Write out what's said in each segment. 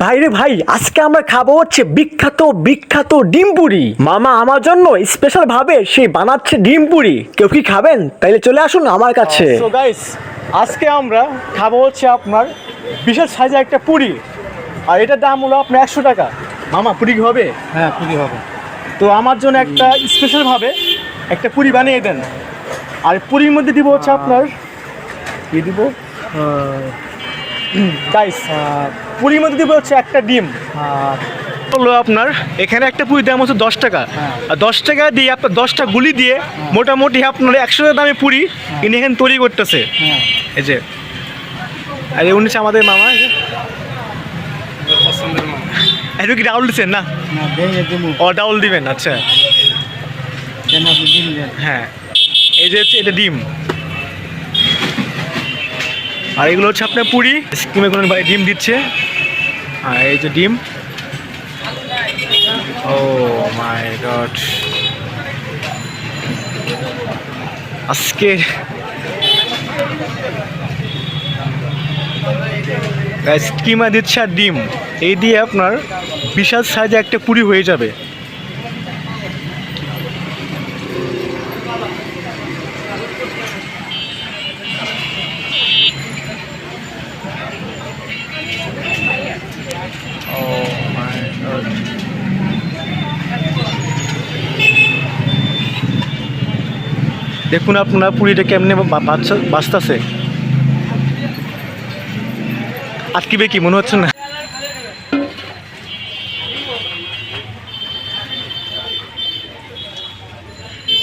ভাইরে ভাই, আজকে আমরা খাবো হচ্ছে বিখ্যাত বিখ্যাত ডিম পুরি। মামা আমার জন্য স্পেশাল ভাবে সে বানাচ্ছে ডিম পুরি। কেউ কি খাবেন? তাইলে চলে আসুন আমার কাছে। সো গাইস, আজকে আমরা খাবো হচ্ছে আপনার বিশাল সাইজের একটা পুরি, আর এটার দাম হলো আপনার 100 টাকা। মামা, পুরি কি হবে? হ্যাঁ, পুরি হবে। তো আমার জন্য একটা স্পেশালভাবে একটা পুরি বানিয়ে দেন। আর পুরির মধ্যে দিব হচ্ছে আপনার কি দিব গাইস, পুরির মধ্যে দিব হচ্ছে একটা ডিম। হলো আপনার এখানে একটা পুরি দাম হচ্ছে 10 টাকা। আর 10 টাকা দিয়ে আপনার 10টা গুলি দিয়ে মোটামুটি আপনার 100 টাকা দামে পুরি ইনি এখানে তৈরি করতেছে। এই যে, আর উনি হচ্ছে আমাদের মামা। এটা কি ডাউল দিচ্ছেন না? ও, ডাউল দিবেন, আচ্ছা। হ্যাঁ, এই যে এটা ডিম, আর এগুলো হচ্ছে আপনার পুরি। স্কিমে কোনো ডিম দিচ্ছে, আর এই যে ডিম। ও মাই গড, আজকে স্কিমা দিচ্ছে আর ডিম, এই দিয়ে আপনার বিশাল সাইজে একটা পুরি হয়ে যাবে। দেখুন আপনার পুরিটা কেমনে বাঁচতেছে। আটকিবে কি মনে হচ্ছে না?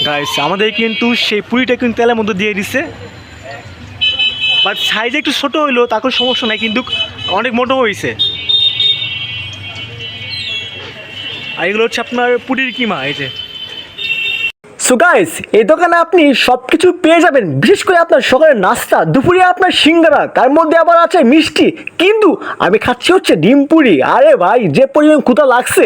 গাইস, আমাদের কিন্তু সেই পুরিটা কিন্তু তেলের মধ্যে দিয়ে দিছে, বাট সাইজে একটু ছোট হইলো, তারপর সমস্যা নাই, কিন্তু অনেক মোটো হয়েছে। আর এগুলো হচ্ছে আপনার পুরির কিমা। এই যে, সো গাইস, এই দোকানে আপনি সবকিছু পেয়ে যাবেন, বিশেষ করে আপনার সকালের নাস্তা, দুপুরে আপনার সিঙ্গারা, তার মধ্যে আবার আছে মিষ্টি। কিন্তু আমি খাচ্ছি হচ্ছে ডিম পুরি। আরে ভাই, যে পরিমাণ ক্ষুধা লাগছে,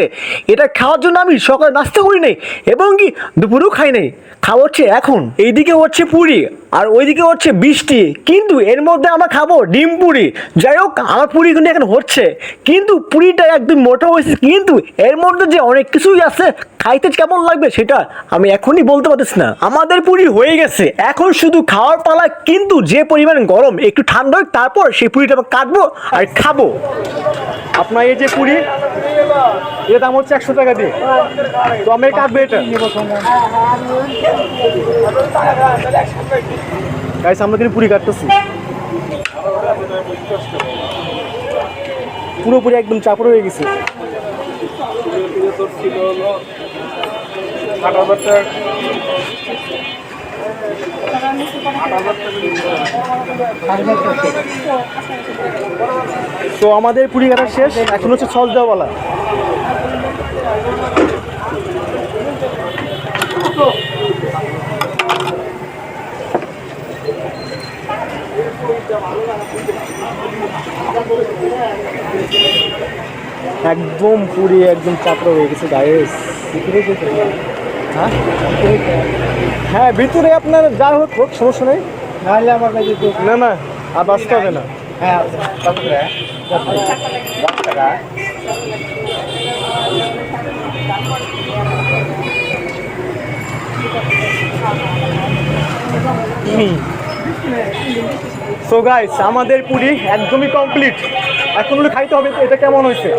এটা খাওয়ার জন্য আমি সকালে নাস্তা করি নাই এবং কি দুপুরেও খাই নাই। খাওয়া হচ্ছে এখন। এইদিকে হচ্ছে পুরি আর ওইদিকে হচ্ছে বৃষ্টি, কিন্তু এর মধ্যে আমরা খাবো ডিম পুরি। যাই হোক, আমার পুরি কিন্তু এখন হচ্ছে, কিন্তু পুরিটা একদম মোটা হয়েছে, কিন্তু এর মধ্যে যে অনেক কিছুই আছে, খাইতে কেমন লাগবে সেটা আমি এখনই বলতে পারতেছি না। আমাদের পুরি হয়ে গেছে, এখন শুধু খাওয়ার পালা। কিন্তু যে পরিমাণ গরম, একটু ঠান্ডা হোক, তারপর সেই পুরিটা কাটবো আর খাবো। আপনার এই যে পুরি, এর দাম হচ্ছে 100 টাকা দিয়ে। তো আমি কাটবো এটা। গাইস, আমরা কিন্তু পুরি কাটতেছি, পুরোপুরি একদম চাপড় হয়ে গেছে। তো আমাদের পুরি কাটা শেষ, এখন হচ্ছে সস দেওয়ালা। একদম পুরি একদম চাপড়া হয়ে গেছে গাইস। হ্যাঁ, ভিতরে আপনার যা হোক হোক, সমস্যা নেই। না না, আর বাঁচতে হবে না। সো গাইস, আমাদের পুরি একদমই কমপ্লিট। এখন হলো খাইতে হবে এটা কেমন হয়েছে।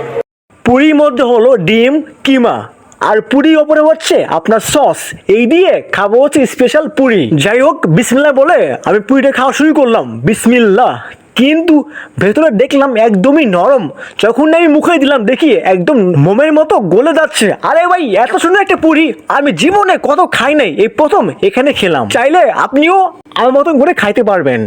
পুরির মধ্যে হলো ডিম কিমা, আর পুরির ওপরে হচ্ছে আপনার সস। এই দিয়ে খাবো হচ্ছে স্পেশাল পুরি। যাই হোক, বিসমিল্লাহ বলে আমি পুরিটা খাওয়া শুরু করলাম। বিসমিল্লাহ। কিন্তু ভেতরে দেখলাম একদমই নরম। যখন আমি মুখে দিলাম, দেখি একদম মোমের মতো গলে যাচ্ছে। আরে ভাই, এত সুন্দর একটা পুরি আমি জীবনে কত খাই নাই, এই প্রথম এখানে খেলাম। চাইলে আপনিও আমার মতন করে খাইতে পারবেন।